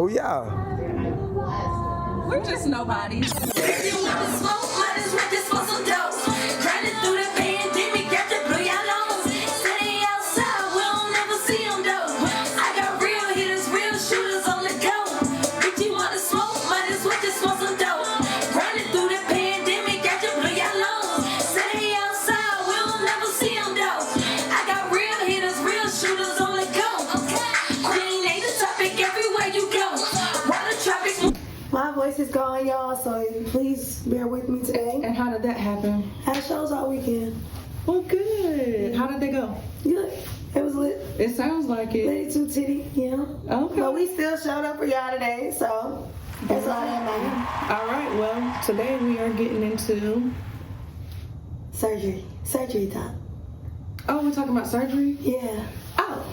Who y'all? We're just nobodies. If you want to smoke, might as well just smoke some dope. Grinding through the pandemic, got to blow y'all lungs. Sitting outside, we don't never see them though. I got real hitters, real shooters on the go. If you want to smoke, might as well just smoke some dope. Grinding through the pandemic, got to blow y'all lungs. Sitting outside, we don't never see them though. I got real hitters, real shooters on the go. Queen ain't the topic everywhere you go. Water traffic. My voice is gone, y'all, so please bear with me today. And how did that happen? Had shows all weekend. Well, good. How did they go? Good. It was lit. It sounds like it. Litty too titty, you know. Okay. But we still showed up for y'all today, so that's all that matters. All right. Well, today we are getting into Surgery. Surgery time. Oh, we're talking about surgery? Yeah. Oh.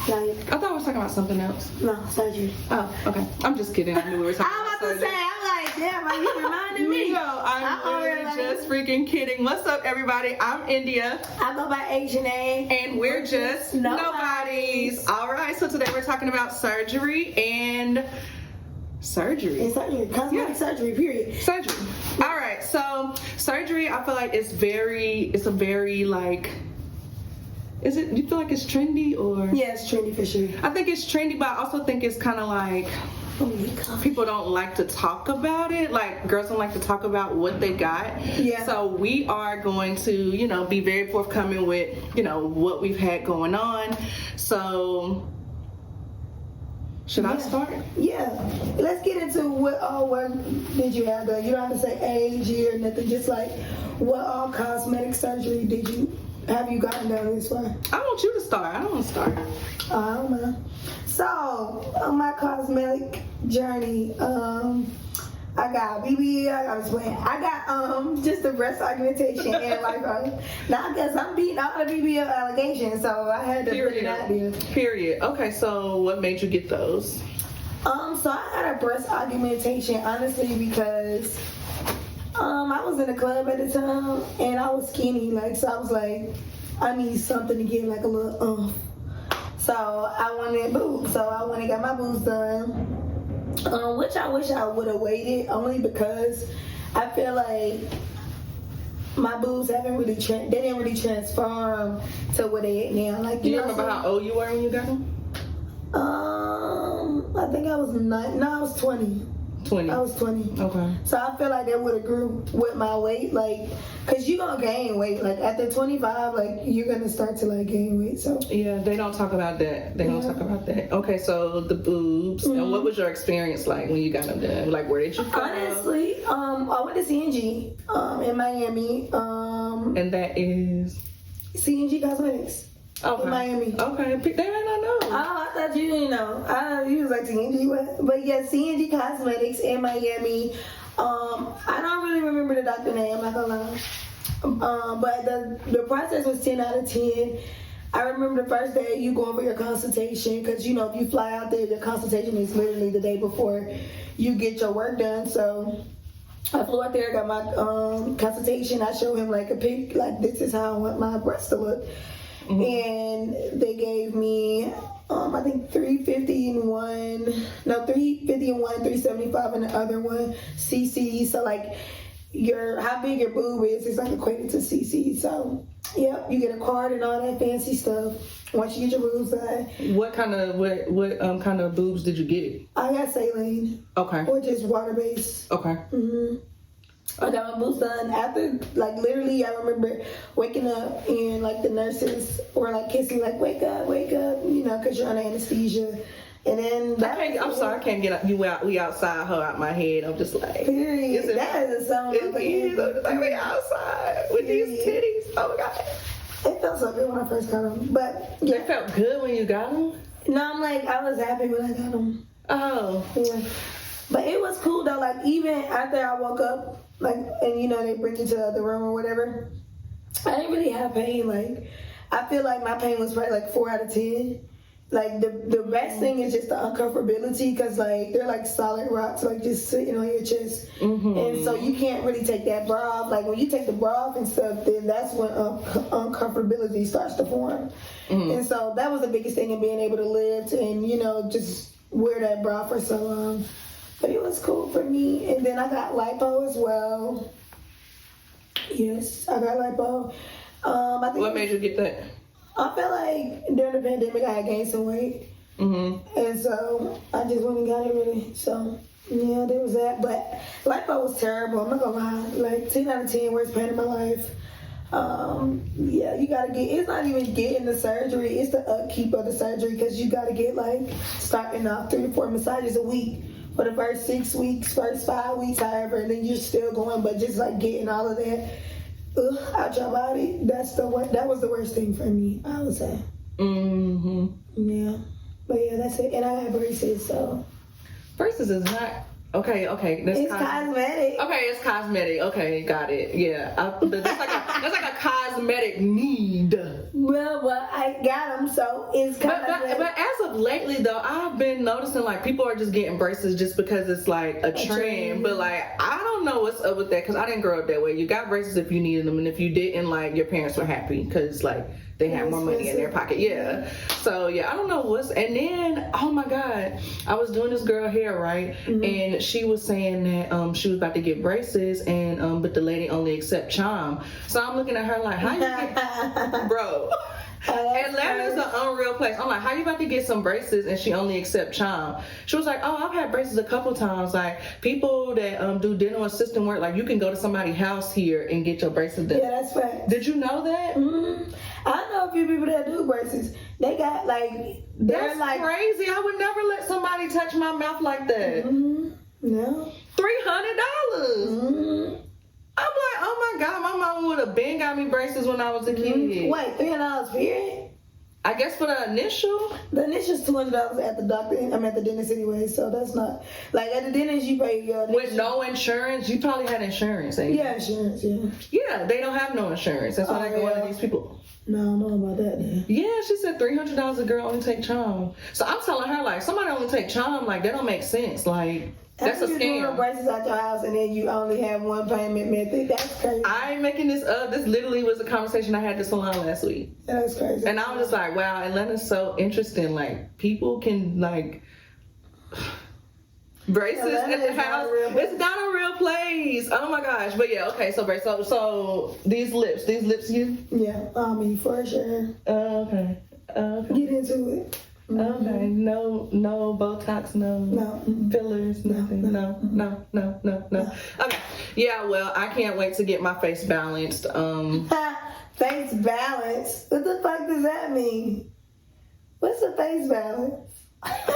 Like, I thought we were talking about something else. no, surgery. Oh, okay. I'm just kidding. I knew we were talking I'm about about to say, surgery. I'm like, damn, like, you reminded me. No, I'm literally just freaking kidding. What's up, everybody? I'm India, I go by Asian name. and we're just Nobodies. All right, so today we're talking about surgery and surgery. It's surgery. Cosmetic Yeah. surgery, period. Surgery. All right, so surgery, I feel like it's a very like, do you feel like it's trendy or? Yeah, it's trendy for sure. I think it's trendy, but I also think it's kind of like, people don't like to talk about it. Like, girls don't like to talk about what they got. Yeah. So we are going to, be very forthcoming with, what we've had going on. So, should I start? Yeah. Let's get into what did you have done. You don't have to say age, year, nothing. Just like, what all cosmetic surgery have you gotten done this far? I want you to start. I don't want to start. I don't know. So, on my cosmetic journey, I got BB. I got just the breast augmentation and like now I guess I'm beating all the BBL allegations, so I had to put it out there. Period. Okay, so what made you get those? So I got a breast augmentation honestly because I was in the club at the time and I was skinny, so I was like, I need something to get like a little So I wanted boobs, so I went and got my boobs done, which I wish I would have waited, only because I feel like my boobs haven't really they didn't really transform to what they at now. Like, Do you remember how old you were when you got them? I think I was I was 20. 20. I was 20. Okay. So I feel like that would have grew with my weight, cause you're gonna gain weight. Like after 25, you're gonna start to gain weight. So yeah, they don't talk about that. They don't talk about that. Okay, so the boobs. Mm-hmm. And what was your experience like when you got them done? Like, where did you go? Honestly, I went to CNG in Miami. And that is CNG Cosmetics. Okay. In Miami. Okay, they may not know. Oh, I thought you didn't know. I know you was like CNG, but yeah, CNG Cosmetics in Miami. I don't really remember the doctor name, I'm not gonna lie. But the process was 10 out of 10. I remember the first day you going for your consultation, because if you fly out there, your consultation is literally the day before you get your work done. So I flew out there, got my consultation. I showed him a pic, this is how I want my breasts to look. Mm-hmm. And they gave me, I think 350 in one, 375 in the other one, CC. So how big your boob is like equated to CC. So yep, you get a card and all that fancy stuff once you get your boobs done. What kind of boobs did you get? I got saline. Okay. Which is water based. Okay. Mm-hmm. I got my boobs done after, literally, I remember waking up and, the nurses were, kissing, wake up, because you're under anesthesia. And then I'm sorry, I can't get you out. We outside, her out my head. I'm just like, period. That is a song. We outside with these titties. Oh, my God. It felt so good when I first got them. But, yeah. It felt good when you got them? No, I was happy when I got them. Oh. Yeah. But it was cool, though. Even after I woke up, and they bring you to the room or whatever, I didn't really have pain. I feel like my pain was probably 4 out of 10. The best thing is just the uncomfortability, because they're solid rocks, just sitting on your chest. Mm-hmm. And so you can't really take that bra off. When you take the bra off and stuff, then that's when uncomfortability starts to form. Mm-hmm. And so that was the biggest thing in being able to live and just wear that bra for so long. But it was cool for me. And then I got lipo as well. Yes, I got lipo. I think What made you get that? I felt like during the pandemic I had gained some weight. Mm-hmm. And so I just went and got it really. So yeah, there was that. But lipo was terrible. I'm not gonna lie. Like 10 out of 10 worst pain in my life. Yeah, you gotta get. It's not even getting the surgery. It's the upkeep of the surgery because you gotta get like starting off 3 to 4 massages a week for the first 6 weeks, first 5 weeks, however, and then you're still going. But just like getting all of that out your body. That was the worst thing for me. I would say. Mm-hmm. Yeah. But yeah, that's it. And I have braces, so. Braces is not okay. That's It's cosmetic. Okay, it's cosmetic. Okay, got it. Yeah, that's like a cosmetic need. Well, I got them, so it's cosmetic. But as of lately, though, I've been noticing like people are just getting braces just because it's like a trend. But like I don't know what's up with that because I didn't grow up that way. You got braces if you needed them, and if you didn't, like your parents were happy because like they had more money in their pocket. Yeah. So yeah, I don't know what's. And then oh my God, I was doing this girl hair right, and she was saying that she was about to get braces, and but the lady only accept charm. So I'm looking at her like, how you get, bro? Atlanta's an unreal place. I'm like, how you about to get some braces and she only accept charm? She was like, oh, I've had braces a couple times. Like people that do dental assistant work, like you can go to somebody's house here and get your braces done. Yeah, that's right. Did you know that? Mm-hmm. I know a few people that do braces. They got like that's like crazy. I would never let somebody touch my mouth like that. Mm-hmm. No. $300. Mm-hmm. I'm like, oh my God, my mom would have been got me braces when I was a kid. Wait, $300 period? I guess for the initial. The initial's $200 at the doctor. I'm at the dentist anyway, so that's not like at the dentist you pay your with no insurance. You probably had insurance, ain't you? Yeah, insurance. Yeah. Yeah, they don't have no insurance. That's why they go to these people. No, I don't know about that then. Yeah, she said $300 a girl only take charm. So I'm telling her like somebody only take charm, like that don't make sense. Like that's a scam. You doing braces at your house and then you only have one payment method. That's crazy. I ain't making this up. This literally was a conversation I had at the salon last week. That's crazy. And I was just like, wow, Atlanta's so interesting. Like people can like braces at the house. It's not a real place. Oh my gosh. But yeah, okay. So these lips, you? Yeah, I mean for sure. Okay. Get into it. Mm-hmm. Okay, no Botox, no fillers, nothing, no. Okay, yeah, well, I can't wait to get my face balanced. Face balance? What the fuck does that mean? What's a face balance?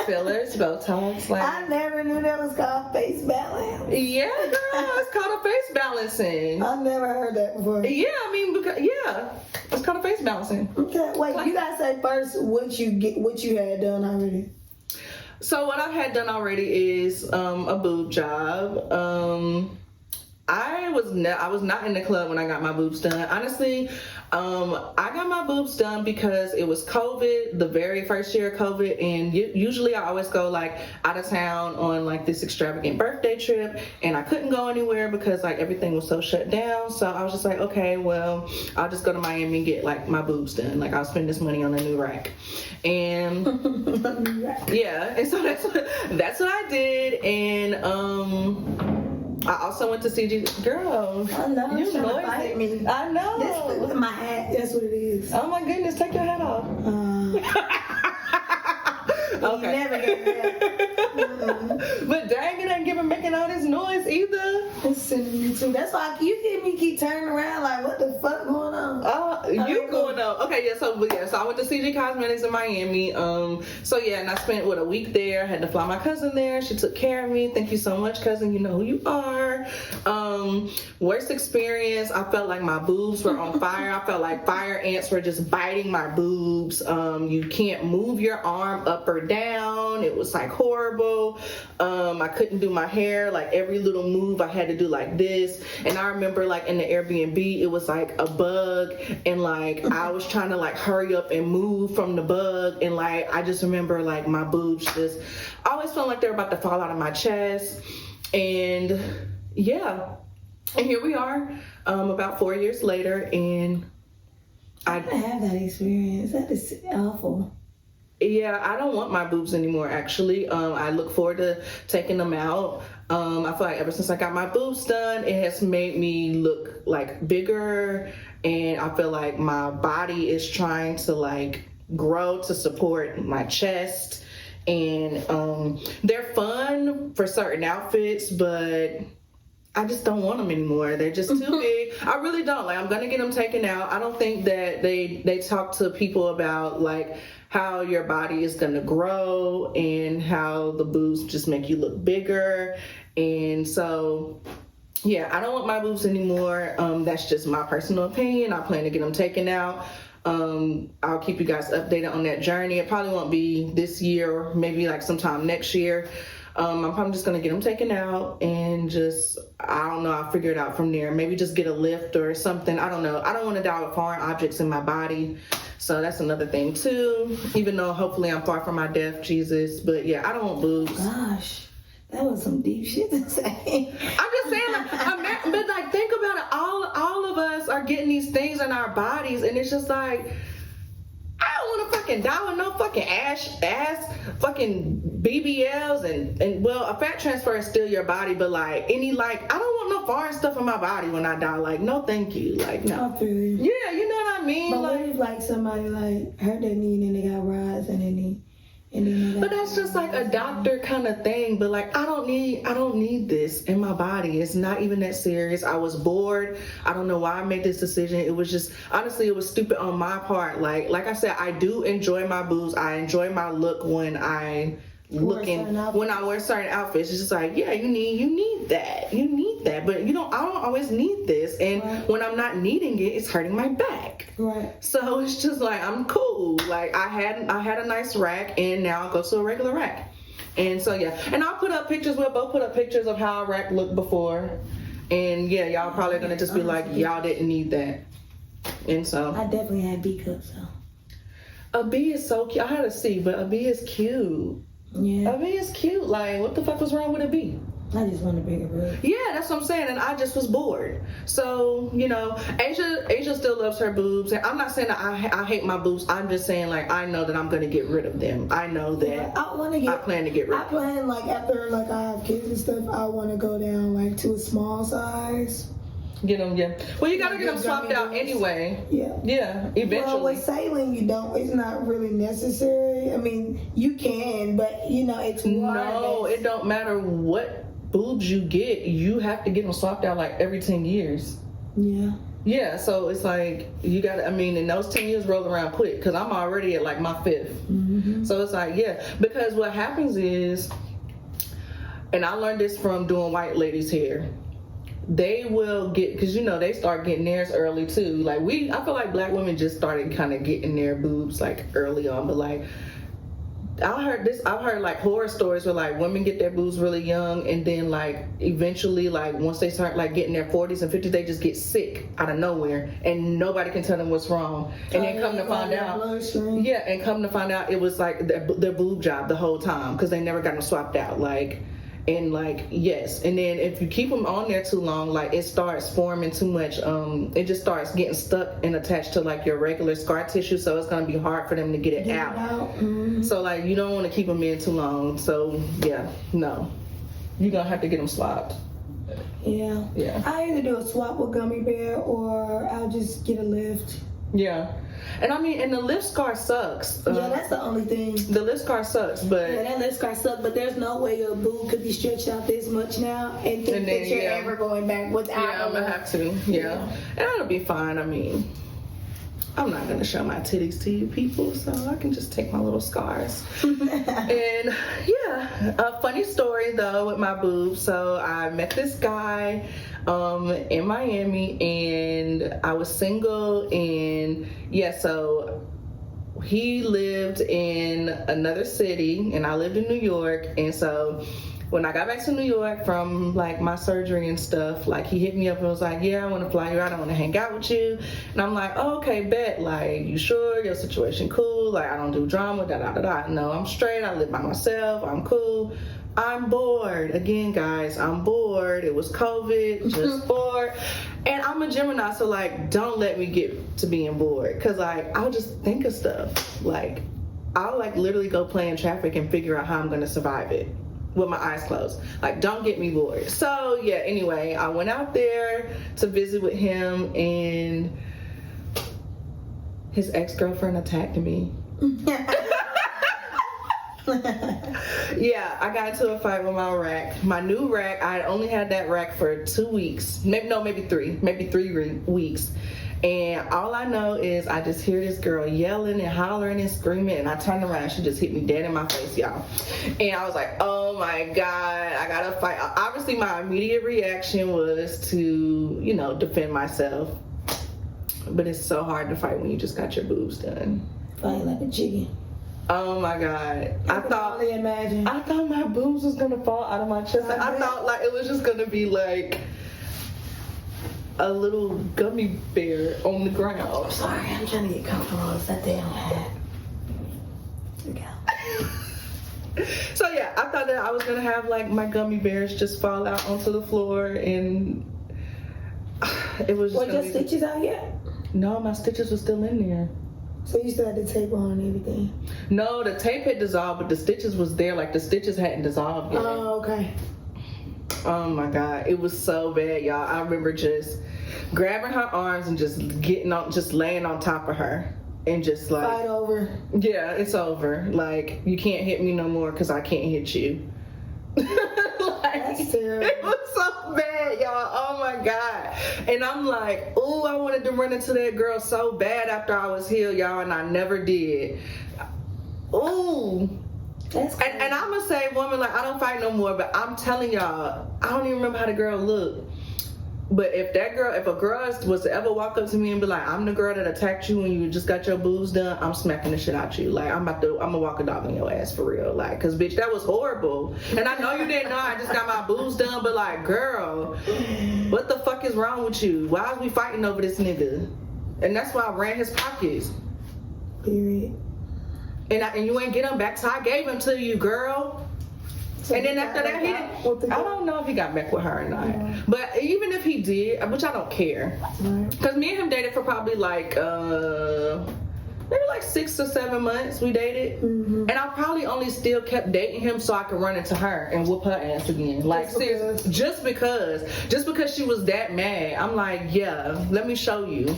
Fillers, Botox, like I never knew that was called face balance. Yeah, girl, it's called a face balancing. I never heard that before. Yeah, I mean, because it's called a face balancing. Okay, wait, you gotta say first what you had done already. So what I've had done already is a boob job. I was not in the club when I got my boobs done. Honestly, I got my boobs done because it was COVID, the very first year of COVID, and usually I always go like out of town on like this extravagant birthday trip, and I couldn't go anywhere because like everything was so shut down. So I was just like, okay, well, I'll just go to Miami and get like my boobs done. Like I'll spend this money on a new rack, and yeah, and so that's what I did, and I also went to CG. Girl, I know. You trying to fight me. I know. This is my hat. That's what it is. Oh my goodness, take your hat off. Okay. You never get that. But dang, it ain't making all this noise either. It's sending me too. That's why you hear me keep turning around like, what the fuck going on? You going on? Okay, yeah. So I went to CG Cosmetics in Miami. So yeah, and I spent a week there. I had to fly my cousin there. She took care of me. Thank you so much, cousin. You know who you are. Worst experience. I felt like my boobs were on fire. I felt like fire ants were just biting my boobs. You can't move your arm up or down. It was like horrible. I couldn't do my hair. Like every little move I had to do like this. And I remember like in the Airbnb, it was like a bug, and like I was trying to like hurry up and move from the bug, and like I just remember like my boobs just I always felt like they were about to fall out of my chest. And yeah, and here we are about 4 years later, and I have that experience. That is awful. Yeah, I don't want my boobs anymore, actually. I look forward to taking them out. I feel like ever since I got my boobs done, it has made me look like bigger, and I feel like my body is trying to like grow to support my chest. And they're fun for certain outfits, but I just don't want them anymore. They're just too big. I really don't. Like, I'm gonna get them taken out. I don't think that they talk to people about like how your body is gonna grow and how the boobs just make you look bigger. And so, yeah, I don't want my boobs anymore. That's just my personal opinion. I plan to get them taken out. I'll keep you guys updated on that journey. It probably won't be this year, or maybe like sometime next year. I'm probably just gonna get them taken out and just, I don't know, I'll figure it out from there. Maybe just get a lift or something. I don't know. I don't want to die with foreign objects in my body. So that's another thing too. Even though hopefully I'm far from my death, Jesus. But yeah, I don't want boobs. Gosh, that was some deep shit to say. I'm just saying, like, but like, think about it. All of us are getting these things in our bodies, and it's just like, I don't want to fucking die with no fucking ass fucking BBLs and well, a fat transfer is still your body, but like I don't want no foreign stuff in my body when I die. Like, no, thank you. Like, no. I feel you. Yeah, you know what I mean. But like, what if like somebody like hurt their knee and they got rods and their knee? But that's just like a doctor kind of thing. But like, I don't need this in my body. It's not even that serious. I was bored. I don't know why I made this decision. It was just, honestly, it was stupid on my part. Like I said, I do enjoy my boobs. I enjoy my look when I wear certain outfits. It's just like, yeah, you need that. But I don't always need this. And when I'm not needing it, it's hurting my back. Right. So it's just like, I'm cool. Like, I had a nice rack, and now I'll go to a regular rack. And so yeah, and I'll put up pictures. We'll both put up pictures of how a rack looked before. And yeah, y'all probably gonna just be like, y'all didn't need that. And so I definitely had B cups though. A B is so cute. I had a C, but a B is cute. Yeah. A B is cute. Like, what the fuck was wrong with a B? I just want a bigger boob. Yeah, that's what I'm saying. And I just was bored. So, Asia still loves her boobs. And I'm not saying that I hate my boobs. I'm just saying, like, I know that I'm going to get rid of them. I know that I plan to get rid of them. I plan, like, after, like, I have kids and stuff, I want to go down, like, to a small size. Get them, yeah. Well, you got to get them swapped out anyway. Yeah. Yeah, eventually. Well, with saline, it's not really necessary. I mean, you can, but, it's more. No, it don't matter what boobs you get. You have to get them swapped out, like, every 10 years. Yeah. Yeah, so it's like, you got to, and those 10 years roll around quick, because I'm already at, like, my 5th. Mm-hmm. So it's like, yeah, because what happens is, and I learned this from doing white ladies' hair, they will get, because they start getting theirs early too. Like, I feel like black women just started kind of getting their boobs like early on, but like, I've heard like horror stories where like women get their boobs really young, and then like eventually, like once they start like getting their 40s and 50s, they just get sick out of nowhere, and nobody can tell them what's wrong. And then come to find out, it was like their boob job the whole time, because they never got them swapped out. Yes, and then if you keep them on there too long, like it starts forming too much. It just starts getting stuck and attached to like your regular scar tissue, so it's gonna be hard for them to get it out. Mm-hmm. So like, you don't want to keep them in too long. So yeah, no, you're gonna have to get them swapped. Yeah. Yeah. I either do a swap with gummy bear, or I'll just get a lift. Yeah. And the lift scar sucks. Yeah, that's the only thing. The lift scar sucks, but yeah, that lift scar sucks. But there's no way your boob could be stretched out this much now and think that you're ever going back without. Yeah, I'm gonna have to. Yeah, and it'll be fine. I'm not gonna show my titties to you people, so I can just take my little scars. And yeah, a funny story though with my boobs. So I met this guy in Miami, and I was single, and so he lived in another city and I lived in New York. And so when I got back to New York from like my surgery and stuff, like he hit me up and was like, yeah, I want to fly you out, I want to hang out with you. And I'm like, oh, okay, bet. Like, you sure? Your situation cool? Like, I don't do drama, da. No, I'm straight. I live by myself. I'm cool. I'm bored. Again, guys, I'm bored. It was COVID, just bored. And I'm a Gemini, so like, don't let me get to being bored. Cause like, I'll just think of stuff. Like, I'll like literally go play in traffic and figure out how I'm gonna survive it with my eyes closed. Like, don't get me bored. So yeah, anyway, I went out there to visit with him, and his ex-girlfriend attacked me. Yeah, I got into a fight with my rack. My new rack, I only had that rack for 2 weeks. Maybe three weeks. And all I know is I just hear this girl yelling and hollering and screaming, and I turned around, she just hit me dead in my face, y'all. And I was like, oh my God, I gotta fight. Obviously, my immediate reaction was to, defend myself. But it's so hard to fight when you just got your boobs done. Fight like a chicken. Oh my God. I thought my boobs was gonna fall out of my chest. I thought like it was just gonna be like a little gummy bear on the ground. Sorry, I'm trying to get comfortable with that damn hat. So yeah, I thought that I was gonna have like my gummy bears just fall out onto the floor, and it was just. Were your stitches out yet? No, my stitches were still in there. So you still had the tape on and everything? No, the tape had dissolved, but the stitches was there. Like the stitches hadn't dissolved yet. Oh, okay. Oh my God, it was so bad, y'all. I remember just grabbing her arms and just laying on top of her and just like, fight over. Yeah, it's over. Like, you can't hit me no more because I can't hit you. That's terrible. It was so bad, y'all. Oh my God. And I'm like, ooh, I wanted to run into that girl so bad after I was healed, y'all, and I never did. Ooh. That's crazy. And I'm gonna say, woman, like, I don't fight no more, but I'm telling y'all, I don't even remember how the girl looked. But if a girl was to ever walk up to me and be like, I'm the girl that attacked you when you just got your boobs done, I'm smacking the shit out you. Like, I'm gonna walk a dog on your ass for real. Like, cause bitch, that was horrible. And I know you didn't know I just got my boobs done, but like, girl, what the fuck is wrong with you? Why are we fighting over this nigga? And that's why I ran his pockets. Period. And you ain't get him back, so I gave him to you, girl. So and then after that, I don't know if he got back with her or not. Yeah. But even if he did, which I don't care. Because me and him dated for probably like, maybe like 6 or 7 months we dated. Mm-hmm. And I probably only still kept dating him so I could run into her and whoop her ass again. Like, seriously, just because she was that mad. I'm like, yeah, let me show you.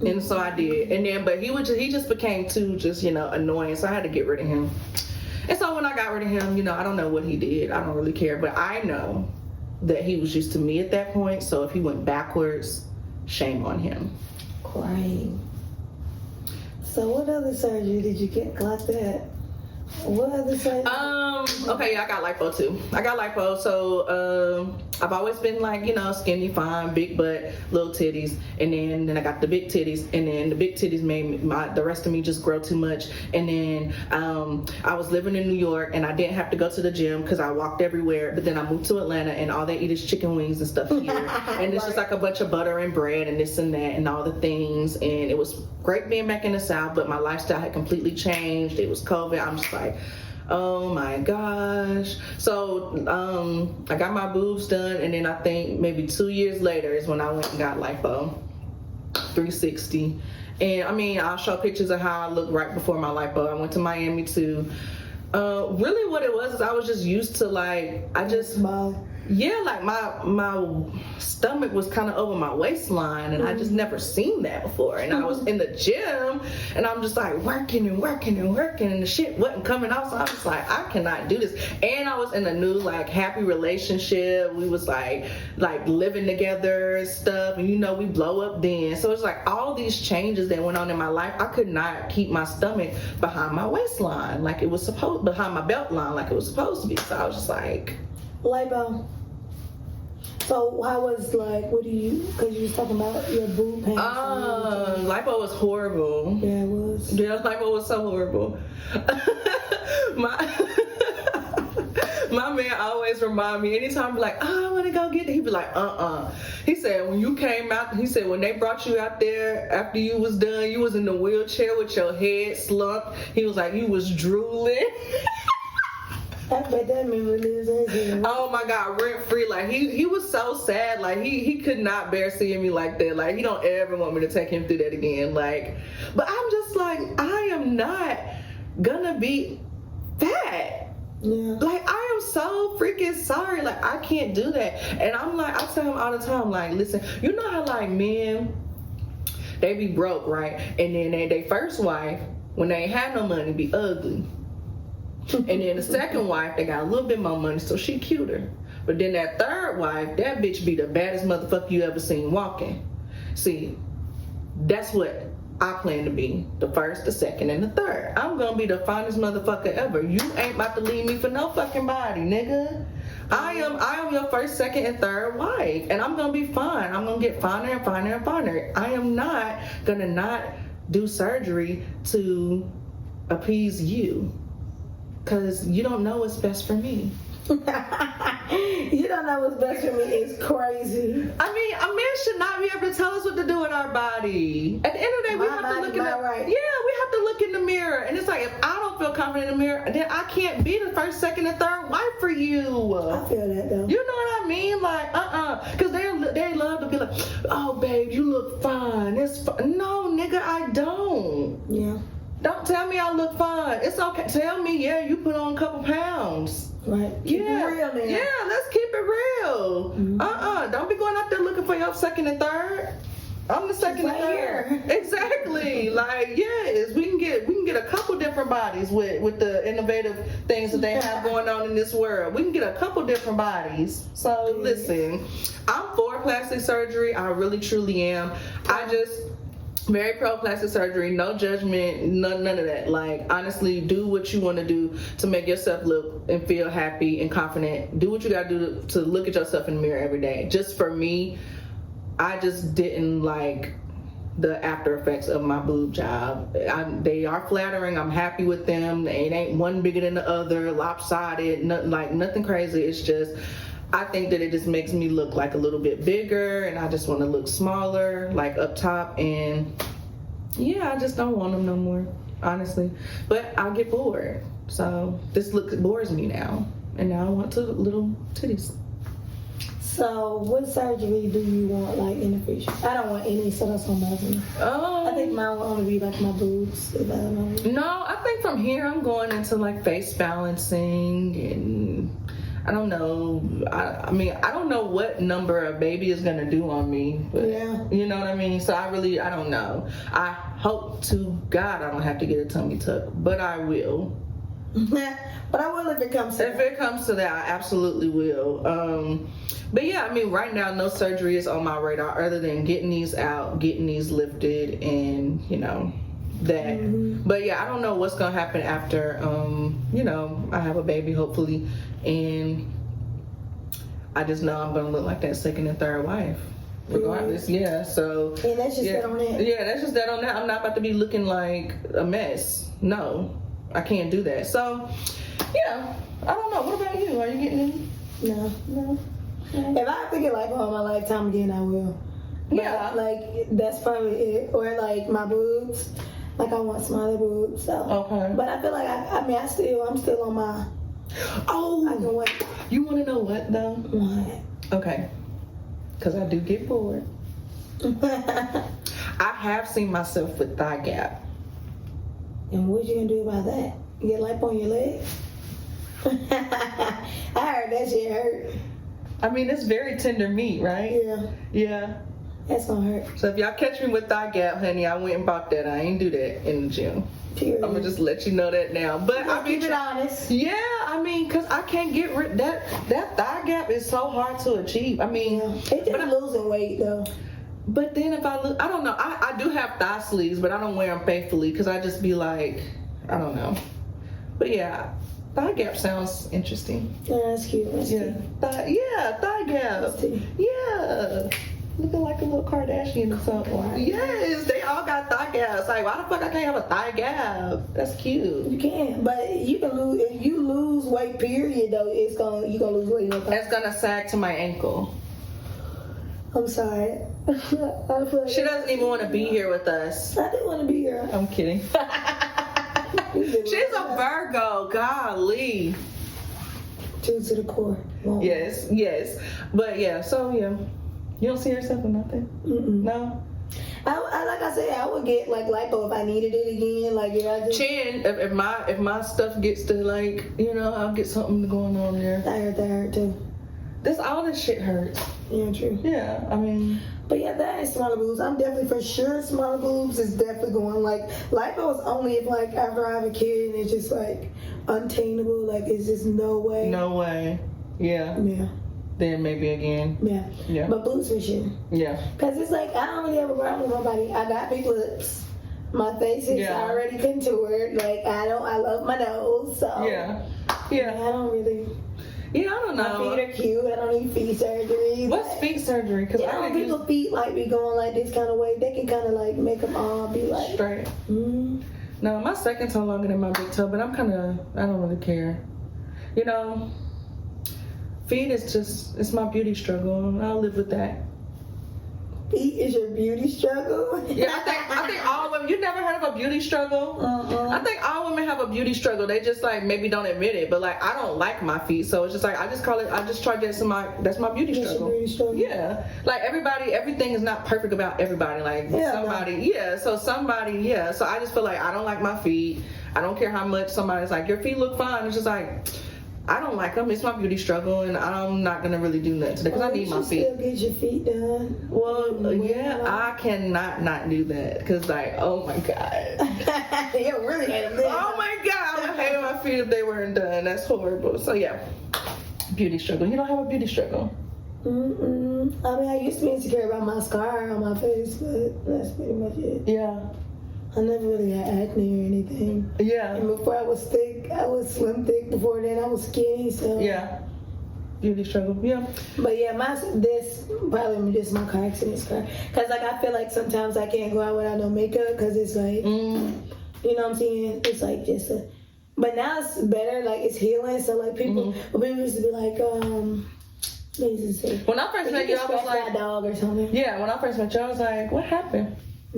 And so I did. And then, but he just became too annoying. So I had to get rid of him. And so when I got rid of him, I don't know what he did. I don't really care. But I know that he was used to me at that point. So if he went backwards, shame on him. Right. So what other surgery did you get like that? What other surgery? Okay, yeah, I got lipo too. So I've always been like, skinny, fine, big butt, little titties, and then I got the big titties, and then the big titties made the rest of me just grow too much. And then I was living in New York, and I didn't have to go to the gym because I walked everywhere. But then I moved to Atlanta, and all they eat is chicken wings and stuff here, and it's just like a bunch of butter and bread and this and that and all the things. And it was great being back in the South, but my lifestyle had completely changed. It was COVID. I'm just like, oh my gosh. So I got my boobs done, and then I think maybe 2 years later is when I went and got lipo 360. And I mean, I'll show pictures of how I looked right before my lipo. I went to Miami too. Really what it was is I was just used to like, like my stomach was kind of over my waistline, and I just never seen that before. And I was in the gym, and I'm just like working, and the shit wasn't coming out. So I was like, I cannot do this. And I was in a new like happy relationship. We was like living together and stuff, and we blow up then. So it's like all these changes that went on in my life. I could not keep my stomach behind my waistline like it was supposed, behind my belt line like it was supposed to be. So I was just like, lipo. So how was because you was talking about your boob pain. Lipo was horrible. Yeah, it was. Yeah, lipo was so horrible. My man always remind me, anytime I'm like, I want to go get it, he'd be like, He said, when you came out, he said, when they brought you out there after you was done, you was in the wheelchair with your head slumped. He was like, you was drooling. I bet that memory lives in. Oh my God, rent free. Like he was so sad. Like he could not bear seeing me like that. Like he don't ever want me to take him through that again. Like, but I'm just like, I am not gonna be fat. Yeah. Like, I am so freaking sorry. Like, I can't do that. And I'm like, I tell him all the time, like, listen, you know how like men, they be broke, right? And then they first wife, when they ain't had no money, be ugly. And then the second wife, they got a little bit more money, so she cuter. But then that third wife, that bitch be the baddest motherfucker you ever seen walking. See, that's what I plan to be. The first, the second, and the third. I'm gonna be the finest motherfucker ever. You ain't about to leave me for no fucking body, nigga. I am your first, second, and third wife. And I'm gonna be fine. I'm gonna get finer and finer and finer. I am not gonna not do surgery to appease you. Cause you don't know what's best for me. You don't know what's best for me. It's crazy. I mean, a man should not be able to tell us what to do with our body. At the end of the day, we have to look in the right. we have to look in the mirror. And it's like, if I don't feel confident in the mirror, then I can't be the first, second, and third wife for you. I feel that though. You know what I mean? Like, because they love to be like, oh, babe, you look fine. It's fine. No, nigga, I don't. Yeah. Don't tell me I look fine. It's okay. Tell me, yeah, you put on a couple pounds. Right. Keep it real, man. Yeah, let's keep it real. Mm-hmm. Don't be going out there looking for your second and third. I'm the second and third. Exactly. Like, yes, we can get a couple different bodies with the innovative things that they have going on in this world. We can get a couple different bodies. So listen, I'm for plastic surgery. I really truly am. I just very pro plastic surgery, no judgment, none of that. Like, honestly, do what you want to do to make yourself look and feel happy and confident. Do what you gotta do to look at yourself in the mirror every day. Just for me, I just didn't like the after effects of my boob job. They are flattering. I'm happy with them. It ain't one bigger than the other, lopsided, nothing crazy. It's just, I think that it just makes me look like a little bit bigger, and I just want to look smaller, like up top, and yeah, I just don't want them no more, honestly. But I get bored, so this look bores me now, and now I want little titties. So, what surgery do you want, like, in the future? I don't want any, so that's on my opinion. I think mine will only be like my boobs. If I don't know. No, I think from here I'm going into like face balancing, and I don't know. I mean, I don't know what number a baby is gonna do on me. But, Yeah. You know what I mean? So I don't know. I hope to God I don't have to get a tummy tuck, but I will. But I will if it comes to If it comes to that, I absolutely will. But yeah, I mean, right now, no surgery is on my radar other than getting these out, getting these lifted, and, you know, that. But yeah, I don't know what's going to happen after, you know, I have a baby, hopefully. And I just know I'm going to look like that second and third wife. Regardless, yeah. So. And that's just that on that. Yeah, that's just that on that. I'm not about to be looking like a mess. No, I can't do that. So, yeah, I don't know. What about you? Are you getting any? No. If I have to get like all my lifetime again, I will. But, Yeah. like, that's probably it. Or like my boobs. Like, I want smaller boobs. So. Okay. But I feel like I'm still on my. Oh, I can wait. you want to know what though? What? Okay, because I do get bored. I have seen myself with thigh gap. And what you gonna do about that? Get lipo on your leg? I heard that shit hurt. I mean, it's very tender meat, right? Yeah, Yeah. that's gonna hurt. So if y'all catch me with thigh gap, honey, I went and bought that. I ain't do that in the gym. Period. I'm gonna just let you know that now. But I mean, keep it honest. yeah, I mean, cause I can't get rid that thigh gap is so hard to achieve. I mean, It's just losing weight though. but then if I look, I don't know. I do have thigh sleeves, but I don't wear them faithfully because I just be like, I don't know. But yeah, thigh gap sounds interesting. Yeah, that's cute. That's Yeah, thigh gap. That's cute. Yeah, looking like a little Kardashian or something. Yes, they all got thigh gaps. Like, why the fuck I can't have a thigh gap? That's cute. You can, but you can lose if you lose weight. Period, though, you gonna lose weight. It's gonna sag to my ankle. I'm sorry. I feel like She doesn't even want to be here with us. I didn't want to be here. I'm kidding. She's a Virgo. Golly. True to the core. Whoa. Yes. But yeah, so yeah. You don't see yourself in nothing? Mm-mm. No? Like I said, I would get like lipo if I needed it again. Like if I just, Chin, if my stuff gets to like, I'll get something going on there. that hurt too. All this shit hurts. Yeah, true. Yeah, I mean. But yeah, that is smaller boobs. I'm definitely for sure smaller boobs is definitely going. Like lipo is only if like after I have a kid and it's just like untainable. Like it's just no way. No way. Yeah. Yeah. Then maybe again. Yeah. Yeah. But boobs for sure. Yeah. Cause it's like I don't really have a problem with my body. I got big lips. My face is already contoured. Like I love my nose. So Yeah. I don't really. Yeah, I don't know. My feet are cute. I don't need feet surgery. What's feet surgery? Because I think people feet like be going like this kind of way. They can kind of like make them all be like straight. No, my second toe longer than my big toe, but I don't really care. Feet is it's my beauty struggle, and I'll live with that. Feet is your beauty struggle? Yeah, I think all women. You never heard of a beauty struggle? I think all women have a beauty struggle. They just like maybe don't admit it, but like I don't like my feet, so it's just like I just charge that that's my beauty struggle. Your beauty struggle. Yeah, like everything is not perfect about everybody. Like somebody, So I just feel like I don't like my feet. I don't care how much somebody's like your feet look fine. It's just like. I don't like them. It's my beauty struggle, and I'm not gonna really do nothing today because I need my feet. Still get your feet done. Well, yeah, I cannot not do that because, like, oh my god, you really hate them. Oh my god, I would hate my feet if they weren't done. That's horrible. So yeah, beauty struggle. You don't have a beauty struggle. I mean, I used to be insecure about my scar on my face, but that's pretty much it. Yeah. I never really had acne or anything. Yeah. And before I was thick, I was slim thick. Before then, I was skinny. So yeah, beauty struggle. Yeah. But yeah, this probably just my car accident scar. Cause like I feel like sometimes I can't go out without no makeup. Cause it's like, you know what I'm saying? It's like just a. But now it's better. Like it's healing. So like people used to be like, they used to say. When I first met you, I was like, a dog or something. Yeah. When I first met you, I was like, what happened? A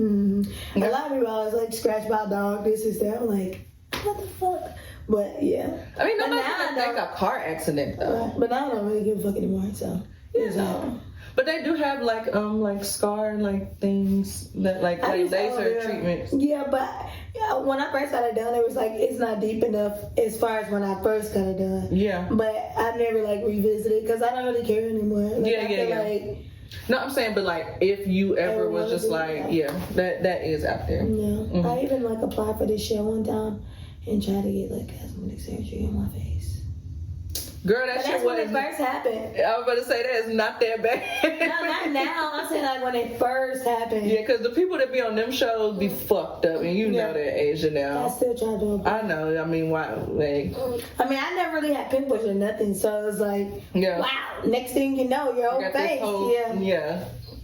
lot of people always like scratch by a dog, this is that. I'm like, what the fuck? But yeah. I mean, nobody's gonna think a car accident though. But now I don't really give a fuck anymore. So But they do have like scar like things that like laser treatments. Yeah, but when I first got it done, it was like it's not deep enough as far as when I first got it done. Yeah. But I never like revisited because I don't really care anymore. Like, I feel like. No, I'm saying, but like, if you ever was just like, that is out there. Yeah, I even like applied for this show one time and tried to get like cosmetic surgery on my face. Girl, that shit when it first happened. I was about to say that is not that bad. No, not now. I'm saying like when it first happened. Yeah, because the people that be on them shows be fucked up, and you know that, Asia. Now I still try to. I know. I mean, why? Like, I mean, I never really had pimples or nothing, so it was like, wow. Next thing you know, your whole face.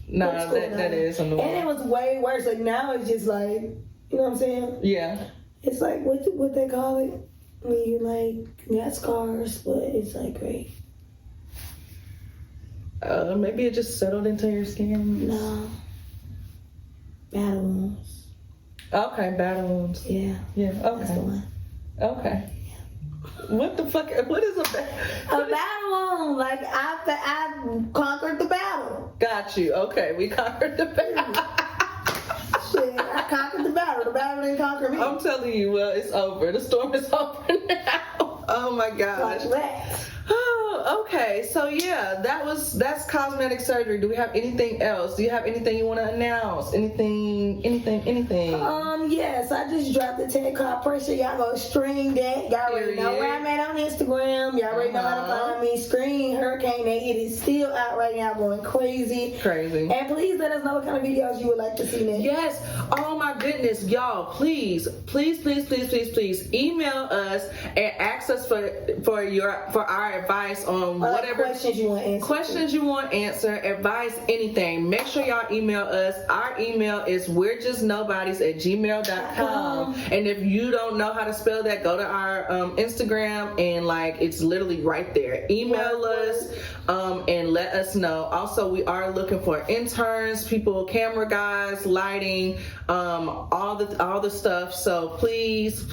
No, that is annoying. And it was way worse. Like now, it's just like, you know what I'm saying? Yeah. It's like what they call it when you like got scars, but it's like great. Maybe it just settled into your skin. No. Battle wounds. Okay, battle wounds. Yeah. Yeah. Okay. That's the one. Okay. What the fuck? What is a battle wound? Like I conquered the battle. Got you. Okay, we conquered the battle. Shit, I conquered the battle. The battle didn't conquer me. I'm telling you, well, it's over. The storm is over now. Oh my gosh. Like that. Oh, okay. So yeah, that's cosmetic surgery. Do we have anything else? Do you have anything you want to announce? Anything? Yes, I just dropped the 10 car pressure. Y'all go stream that. Y'all already know where I'm at on Instagram. Y'all already know how to find me. Stream HURRICANEAEEE. It is still out right now, going crazy. And please let us know what kind of videos you would like to see next. Yes. Oh my goodness, y'all! Please email us and ask us for our advice on whatever questions you want answered. Advice, anything. Make sure y'all email us. Our email is we'rejustnobodies@gmail.com. And if you don't know how to spell that, go to our Instagram and it's literally right there. Email us and let us know. Also, we are looking for interns, people, camera guys, lighting, all the stuff. So please,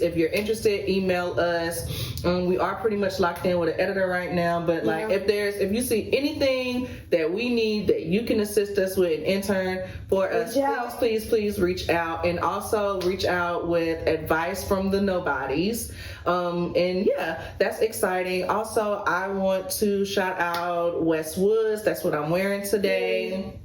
if you're interested, email us us. We are pretty much locked in with an editor right now, but like if you see anything that we need that you can assist us with, an intern for us, please reach out, and also reach out with advice from the Nobodies. And yeah, that's exciting. Also, I want to shout out Westwoods. That's what I'm wearing today.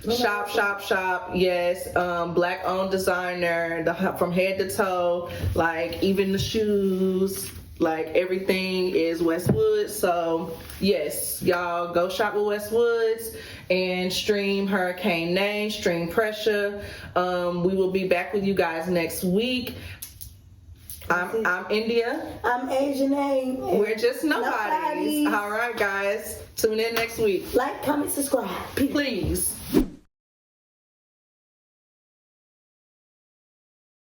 Shop. Yes, black owned designer, from head to toe, like even the shoes, like everything is Westwoods. So yes, y'all go shop with Westwoods and stream HURRICANEENAEEE, stream Pressure. We will be back with you guys next week. I'm India. I'm Asian. We're just Nobodies. All right, guys. Tune in next week. Like, comment, subscribe. Please.